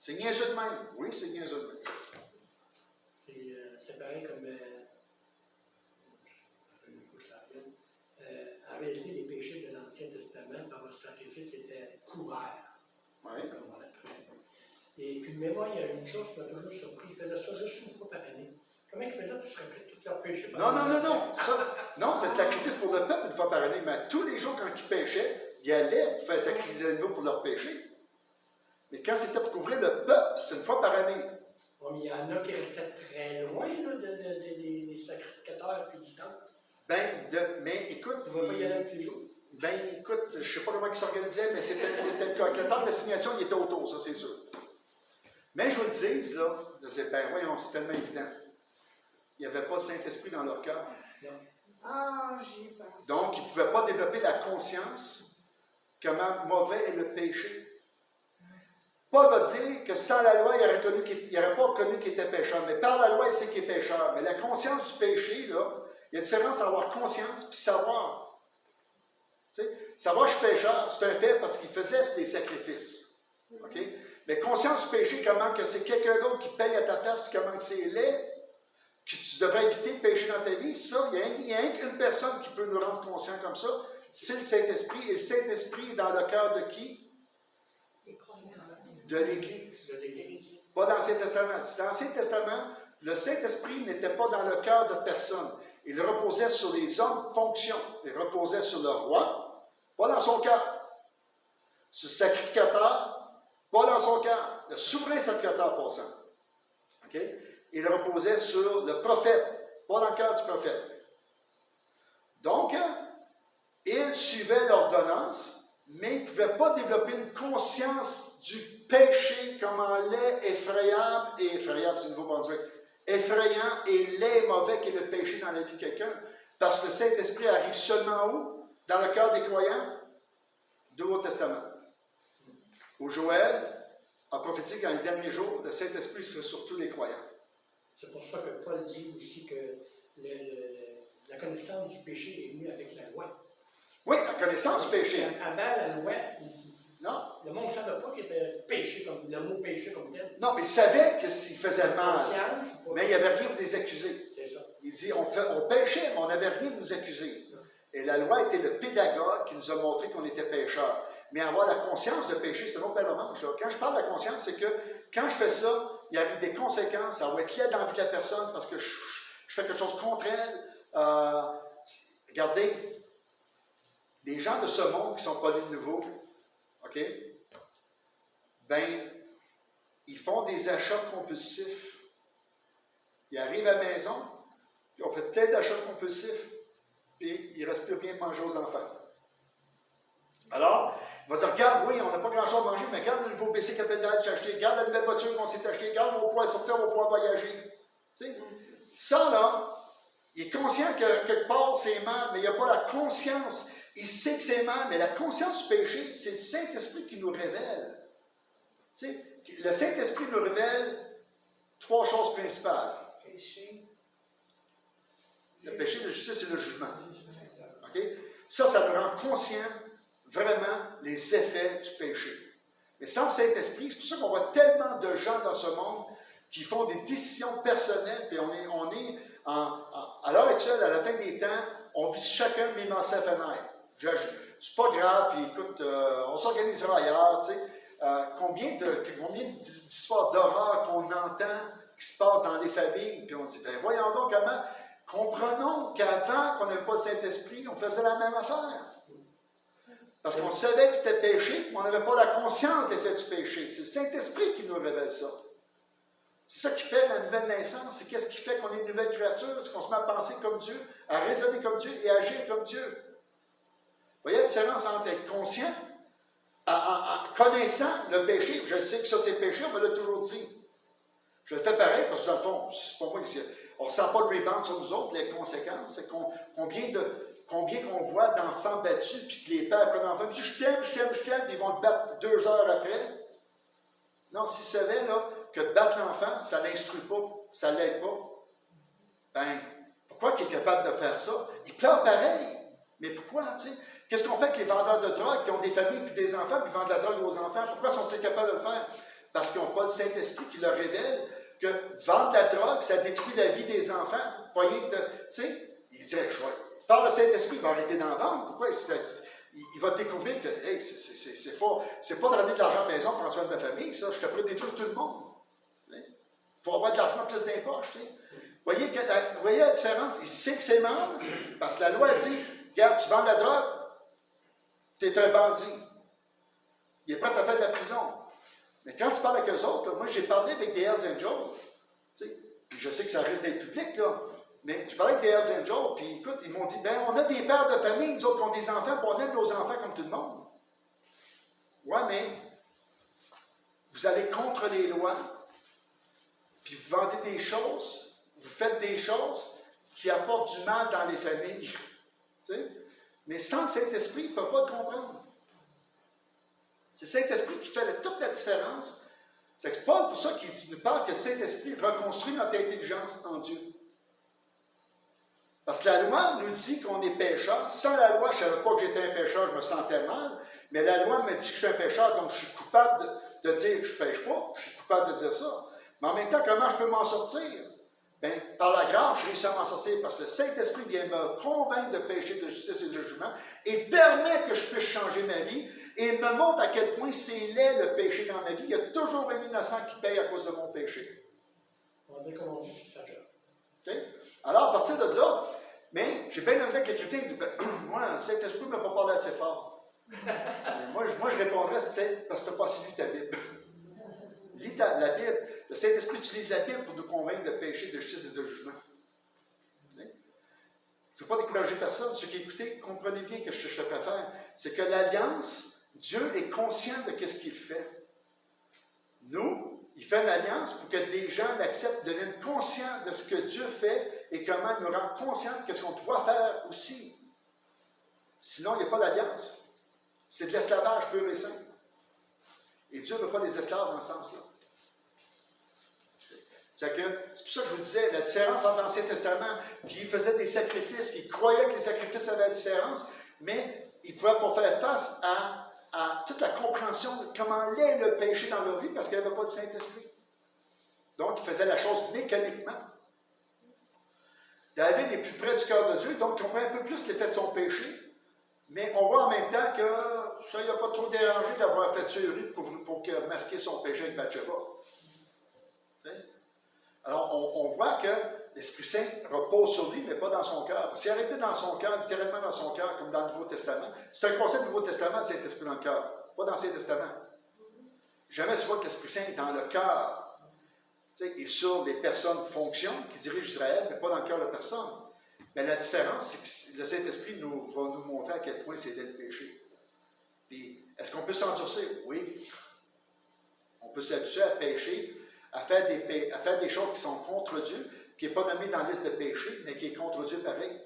C'est niaiseux de même. Oui, c'est niaiseux de même. C'est pareil comme en réalité, les péchés de l'Ancien Testament, par le sacrifice, étaient couverts. Oui. Comme on l'appelait. Et puis, mais moi, il y a une chose qui m'a toujours surpris. Il faisait ça juste une fois par année. Comment il faisait pour se rappeler de tous leurs péchés? Non. Non, c'est le sacrifice pour le peuple une fois par année. Mais tous les jours, quand ils péchaient, ils allaient pour faire sacrifier les animaux pour leurs péchés. Mais quand c'était pour couvrir le peuple, c'est une fois par année. Bon, mais il y en a qui restaient très loin là, des sacrificateurs et du temple. Mais écoute. Tu ne vas pas y aller tous les jours? Écoute, je ne sais pas comment ils s'organisaient, mais c'était le cas. Avec le temps d'assignation, il était autour, ça, c'est sûr. Mais je vous le dis, là, je disais, voyons, c'est tellement évident. Il n'y avait pas le Saint-Esprit dans leur cœur. Ah, j'y pense. Donc, ils ne pouvaient pas développer la conscience comment mauvais est le péché. Paul va dire que sans la loi, il n'aurait pas connu qu'il était pécheur. Mais par la loi, il sait qu'il est pécheur. Mais la conscience du péché, là, il y a une différence entre avoir conscience et savoir. Tu sais, savoir que je suis pécheur, c'est un fait parce qu'il faisait des sacrifices. OK? Mais conscience du péché, comment que c'est quelqu'un d'autre qui paye à ta place, puis comment que c'est laid, que tu devrais éviter de pécher dans ta vie, ça, il y a une personne qui peut nous rendre conscients comme ça, c'est le Saint-Esprit. Et le Saint-Esprit est dans le cœur de qui? De l'Église. Pas dans l'Ancien Testament. Dans l'Ancien Testament, le Saint-Esprit n'était pas dans le cœur de personne. Il reposait sur les hommes fonction. Il reposait sur le roi, pas dans son cœur. Sur le sacrificateur, pas dans son cœur. Le souverain sacrificateur passant. OK? Il reposait sur le prophète, pas dans le cœur du prophète. Donc, il suivait l'ordonnance, mais il ne pouvait pas développer une conscience du péché comme en laid effrayable, et effrayable, c'est une nouveau pendu, effrayant et laid et mauvais qu'est le péché dans la vie de quelqu'un. Parce que le Saint-Esprit arrive seulement où? Dans le cœur des croyants du Nouveau Testament. Où Joël a prophétisé qu'en les derniers jours, le Saint-Esprit serait sur tous les croyants. C'est pour ça que Paul dit aussi que la connaissance du péché est venue avec la loi. Oui, la connaissance du péché. Avant la loi, Non. le monde ne savait pas qu'il était péché, comme le mot péché comme tel. Non, mais il savait que s'il faisait mal, mais il n'y avait rien pour les accuser. C'est ça. Il dit, on péchait, mais on n'avait rien pour nous accuser. Et la loi était le pédagogue qui nous a montré qu'on était pécheurs. Mais avoir la conscience de péché, c'est non pas le manche. Quand je parle de la conscience, c'est que quand je fais ça, il y a des conséquences. Ça va être lié dans la vie de la personne parce que je fais quelque chose contre elle. Regardez, des gens de ce monde qui ne sont pas nés de nouveau, OK? Ben, ils font des achats compulsifs. Ils arrivent à la maison, puis on fait plein d'achats compulsifs, puis il ne reste plus rien de manger aux enfants. Alors, il va dire, regarde, oui, on n'a pas grand-chose à manger, mais regarde le nouveau PC capital que j'ai acheté, regarde la nouvelle voiture qu'on s'est achetée, regarde, on va pouvoir sortir, on va pouvoir voyager. Tu sais? Ça, là, il est conscient que quelque part, c'est mal, mais il n'a pas la conscience. Il sait que c'est mal, mais la conscience du péché, c'est le Saint-Esprit qui nous révèle. Tu sais, le Saint-Esprit nous révèle trois choses principales. Péché. Le péché, la justice et le jugement. Okay? Ça nous rend conscients vraiment les effets du péché. Mais sans le Saint-Esprit, c'est pour ça qu'on voit tellement de gens dans ce monde qui font des décisions personnelles, puis on est à l'heure actuelle, à la fin des temps, on vit chacun mis dans sa fenêtre. C'est pas grave, puis écoute, on s'organisera ailleurs, tu sais. Combien d'histoires d'horreur qu'on entend qui se passent dans les familles, puis on dit, ben voyons donc comment, comprenons qu'avant qu'on n'avait pas le Saint-Esprit, on faisait la même affaire. Parce qu'on savait que c'était péché, mais on n'avait pas la conscience des faits du péché. C'est le Saint-Esprit qui nous révèle ça. C'est ça qui fait la nouvelle naissance. C'est qu'est-ce qui fait qu'on est une nouvelle créature? C'est qu'on se met à penser comme Dieu, à raisonner comme Dieu et à agir comme Dieu. Vous voyez la différence entre être conscient, en connaissant le péché. Je sais que ça c'est péché, on me l'a toujours dit. Je le fais pareil parce que dans le fond, c'est pas moi qui... On ne sent pas de rebound sur nous autres, les conséquences. C'est combien qu'on voit d'enfants battus, puis que les pères prennent l'enfant, puis je t'aime, puis ils vont le battre 2 heures après. Non, s'ils savaient là, que de battre l'enfant, ça ne l'instruit pas, ça ne l'aide pas, ben, pourquoi qu'il est capable de faire ça? Il pleure pareil. Mais pourquoi, tu sais? Qu'est-ce qu'on fait avec les vendeurs de drogue qui ont des familles et des enfants, puis vendent de la drogue aux enfants? Pourquoi sont-ils capables de le faire? parce qu'ils n'ont pas le Saint-Esprit qui leur révèle que vendre la drogue, ça détruit la vie des enfants. Voyez, tu sais, il dirait, par le Saint-Esprit, il va arrêter d'en vendre. Pourquoi? Il va découvrir que, hey, c'est pas de ramener de l'argent à la maison pour prendre soin de ma famille, ça. Je te pourrais détruire tout le monde. Pour avoir de l'argent plus dans les poches. Voyez la différence? Il sait que c'est mal, parce que la loi dit, regarde, tu vends de la drogue, tu es un bandit. Il est prêt à faire de la prison. Mais quand tu parles avec eux autres, là, moi j'ai parlé avec des Hells Angels, puis je sais que ça risque d'être public, là, mais je parlais avec des Hells Angels, puis écoute, ils m'ont dit, ben on a des pères de famille, nous autres qui ont des enfants, puis on aime nos enfants comme tout le monde. Ouais, mais vous allez contre les lois, puis vous vendez des choses, vous faites des choses qui apportent du mal dans les familles. Mais sans le Saint-Esprit, il ne peut pas te comprendre. C'est le Saint-Esprit qui fait toute la différence. C'est Paul, pour ça qu'il nous parle que le Saint-Esprit reconstruit notre intelligence en Dieu. Parce que la loi nous dit qu'on est pécheur. Sans la loi, je ne savais pas que j'étais un pécheur, je me sentais mal. Mais la loi me dit que je suis un pécheur, donc je suis coupable de dire que je ne pêche pas. Je suis coupable de dire ça. Mais en même temps, comment je peux m'en sortir? Bien, par la grâce, je réussis à m'en sortir parce que le Saint-Esprit vient me convaincre de péché, de justice et de jugement et permet que je puisse changer ma vie et me montre à quel point c'est laid le péché dans ma vie. Il y a toujours un innocent qui paye à cause de mon péché. On dit comme on dit, c'est sa job. Okay? Alors, à partir de là, mais j'ai bien amusé avec les chrétiens qui disent, ben, moi, le Saint-Esprit ne m'a pas parlé assez fort. moi, je répondrais, c'est peut-être parce que tu n'as pas assez lu ta Bible. Lis la Bible. Le Saint-Esprit utilise la Bible pour nous convaincre de péché, de justice et de jugement. Je ne veux pas décourager personne. Ceux qui écoutez, comprenez bien que je préfère. C'est que l'alliance, Dieu est conscient de ce qu'il fait. Nous, il fait une alliance pour que des gens l'acceptent, deviennent conscients de ce que Dieu fait et comment il nous rend conscients de ce qu'on doit faire aussi. Sinon, il n'y a pas d'alliance. C'est de l'esclavage pur et simple. Et Dieu ne veut pas des esclaves dans ce sens-là. C'est pour ça que je vous disais, la différence entre l'Ancien Testament, qui faisait des sacrifices, qui croyait que les sacrifices avaient la différence, mais ils ne pouvaient pas faire face à toute la compréhension de comment l'est le péché dans leur vie, parce qu'il n'y avait pas de Saint-Esprit. Donc, ils faisaient la chose mécaniquement. David est plus près du cœur de Dieu, donc il comprend un peu plus l'effet de son péché, mais on voit en même temps que ça n'a pas trop dérangé d'avoir fait tuerie pour masquer son péché avec Bathsheba. Alors, on voit que l'Esprit Saint repose sur lui, mais pas dans son cœur. S'il arrêtait dans son cœur, littéralement dans son cœur, comme dans le Nouveau Testament, c'est un concept du Nouveau Testament, le Saint-Esprit dans le cœur, pas dans l'Ancien Testament. Jamais tu vois que l'Esprit Saint est dans le cœur. Et sur les personnes fonctionnent, qui dirigent Israël, mais pas dans le cœur de personne. Mais la différence, c'est que le Saint-Esprit va nous montrer à quel point c'est le péché. Puis, est-ce qu'on peut s'endurcir? Oui. On peut s'habituer à pécher, à faire des choses qui sont contre Dieu, qui n'est pas nommé dans la liste de péchés, mais qui est contre Dieu pareil.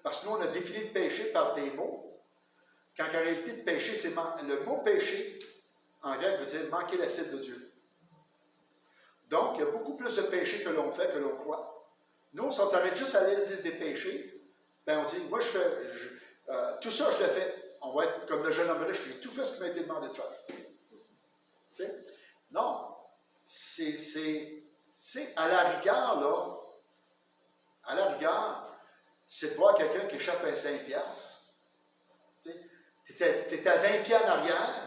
Parce que nous, on a défini le péché par des mots, quand en réalité, le péché, c'est le mot péché, en grec, veut dire manquer la cible de Dieu. Donc, il y a beaucoup plus de péchés que l'on fait, que l'on croit. Nous, si on s'arrête juste à la liste des péchés, bien on dit, moi, tout ça, je le fais. On va être comme le jeune homme riche, j'ai tout fait ce qui m'a été demandé de faire. T'sais? Non. C'est à la rigueur, c'est de voir quelqu'un qui échappe à 5 piastres. Tu es à 20 pieds en arrière,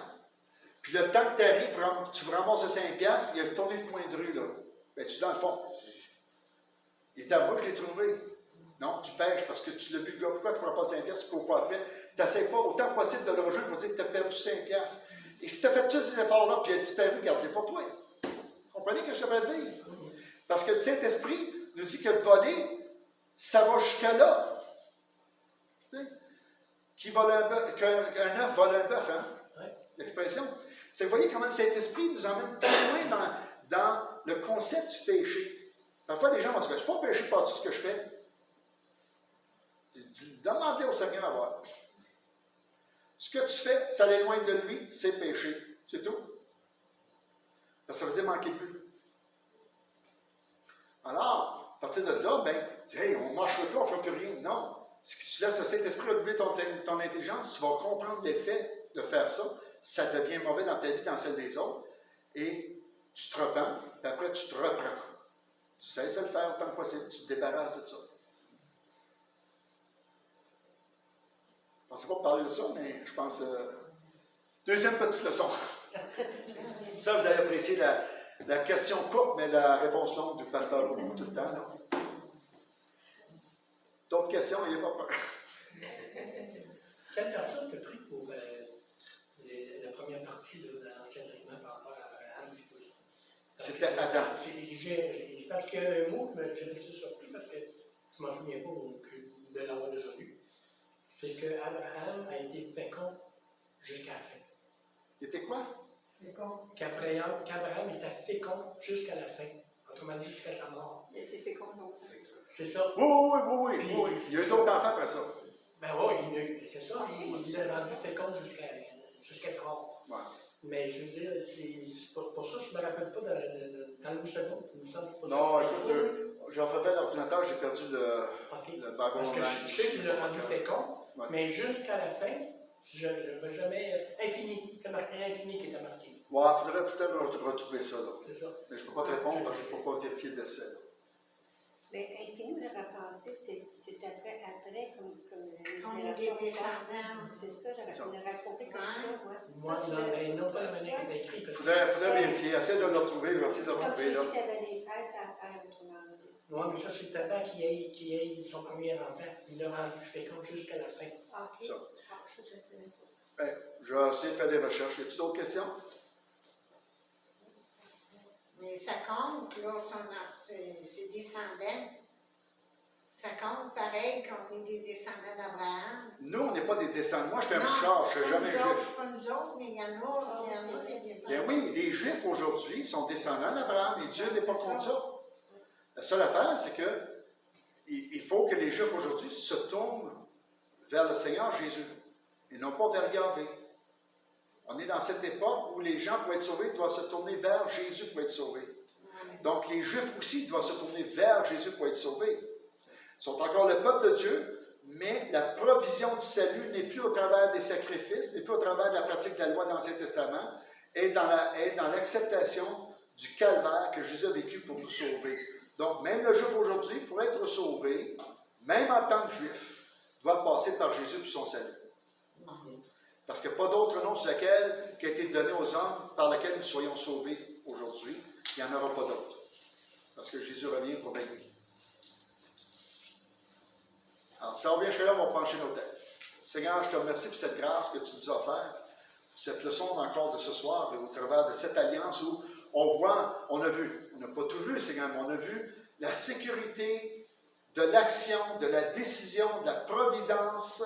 puis le temps que tu arrives, tu ramasses 5 piastres, il a tourné le coin de rue, là. Ben, tu es dans le fond. Il est à moi, je l'ai trouvé. Non, tu pêches parce que tu l'as vu le gars. Pourquoi tu ne prends pas 5 piastres, tu cours pas après? Tu n'essaies pas autant possible de le rejoindre pour dire que tu as perdu 5 piastres. Et si tu as fait tous ces efforts-là, puis il a disparu, garde-les pour toi. Vous comprenez ce que je veux dire? Parce que le Saint-Esprit nous dit que voler, ça va jusque-là. Tu sais? Qui vole un bœuf, qu'un œuf vole un bœuf, hein? Oui. L'expression. C'est, vous voyez comment le Saint-Esprit nous emmène très loin dans le concept du péché. Parfois, les gens vont dire, je ne suis pas péché par tout ce que je fais. Demandez au Seigneur à voir. Ce que tu fais, ça l'éloigne de lui, c'est péché. C'est tout. Parce que ça faisait manquer de but. Alors, à partir de là, ben, tu dis, hey, on ne marchera plus, on ne fera plus rien. Non. Si tu laisses le Saint-Esprit renouveler ton intelligence, tu vas comprendre l'effet de faire ça. Ça devient mauvais dans ta vie, dans celle des autres. et tu te repens, puis après tu te reprends. Tu cesses de le faire autant que possible, tu te débarrasses de ça. Je ne pensais pas parler de ça, mais je pense... Deuxième petite leçon. J'espère que vous avez apprécié la question courte, mais la réponse longue du pasteur Leroux tout le temps. Non? D'autres questions, n'ayez pas peur. Quelle personne tu as pris pour la première partie de l'Ancien Testament par rapport à Abraham et tout ça? C'était Adam. Parce que le mot, je me suis surpris parce que je ne m'en souviens pas de l'avoir déjà lu. C'est qu'Abraham a été fécond jusqu'à la fin. Il était quoi? Qu'Abraham était fécond jusqu'à la fin. Autrement dit, jusqu'à sa mort. Il a été fécond longtemps. C'est ça. Oui. Il y a eu d'autres enfants après ça. Ben oui, c'est ça. Il l'a rendu fécond jusqu'à sa mort. Ouais. Mais je veux dire, c'est pour ça que je ne me rappelle pas dans le second. Non, écoute, j'ai refait l'ordinateur, j'ai perdu le bagon. Parce que je sais qu'il l'a rendu fécond, ouais. mais jusqu'à la fin, je ne vais jamais. Infini. C'est marqué infini qui était marqué. Ouais, il faudrait retrouver ça. Là. C'est ça. Mais je ne peux pas te répondre parce que je ne peux pas vérifier le verset. Là. Mais infini, le repensé, c'est après comme Comme une des descendants. C'est ça, j'aurais raconté comme ça, Moi, non, pas la manière qu'il est écrit. Il faudrait vérifier. Essaye de le retrouver. Essaye de le Comme retrouver. j'ai Là. dit qu'il y avait des frères, ça a autrement dit. Oui, mais ça, c'est papa qui ait son premier enfant. Il l'a rendu fécond jusqu'à la fin. OK. Ça. Ah, ça, je ne sais pas. Ben, je vais essayer de faire des recherches. Y a-t-il d'autres questions? Mais ça compte, là, ses descendants. Ça compte pareil qu'on est des descendants d'Abraham. Nous, on n'est pas des descendants. Moi, je suis un bouchard, je ne suis jamais juif. Pas nous autres, mais il y en a des descendants. Bien oui, les Juifs aujourd'hui sont descendants d'Abraham et Dieu n'est pas contre ça. La seule affaire, c'est que il faut que les Juifs aujourd'hui se tournent vers le Seigneur Jésus et non pas vers Yahvé. On est dans cette époque où les gens, pour être sauvés, doivent se tourner vers Jésus pour être sauvés. Donc les Juifs aussi doivent se tourner vers Jésus pour être sauvés. Ils sont encore le peuple de Dieu, mais la provision du salut n'est plus au travers des sacrifices, n'est plus au travers de la pratique de la loi de l'Ancien Testament, est dans l'acceptation du calvaire que Jésus a vécu pour nous sauver. Donc, même le Juif aujourd'hui, pour être sauvé, même en tant que Juif, doit passer par Jésus pour son salut. Parce qu'il n'y a pas d'autre nom sur lequel qui a été donné aux hommes par lequel nous soyons sauvés aujourd'hui. Il n'y en aura pas d'autre. Parce que Jésus revient pour régner. Alors, si ça revient jusqu'à là, on va pencher nos têtes. Seigneur, je te remercie pour cette grâce que tu nous as offerte, pour cette leçon encore de ce soir, et au travers de cette alliance où on voit, on a vu, on n'a pas tout vu, Seigneur, mais on a vu la sécurité de l'action, de la décision, de la providence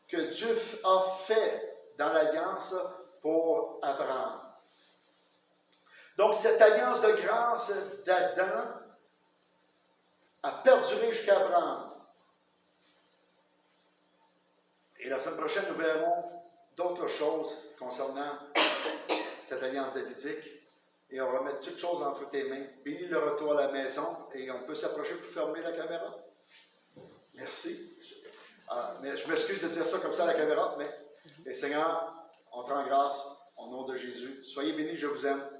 que Dieu a fait dans l'alliance pour Abraham. Donc, cette alliance de grâce d'Adam a perduré jusqu'à Abraham. Et la semaine prochaine, nous verrons d'autres choses concernant cette alliance davidique. Et on va mettre toutes choses entre tes mains. Bénis le retour à la maison et on peut s'approcher pour fermer la caméra. Merci. Mais je m'excuse de dire ça comme ça à la caméra, mais Seigneur, on te rend grâce au nom de Jésus. Soyez bénis, je vous aime.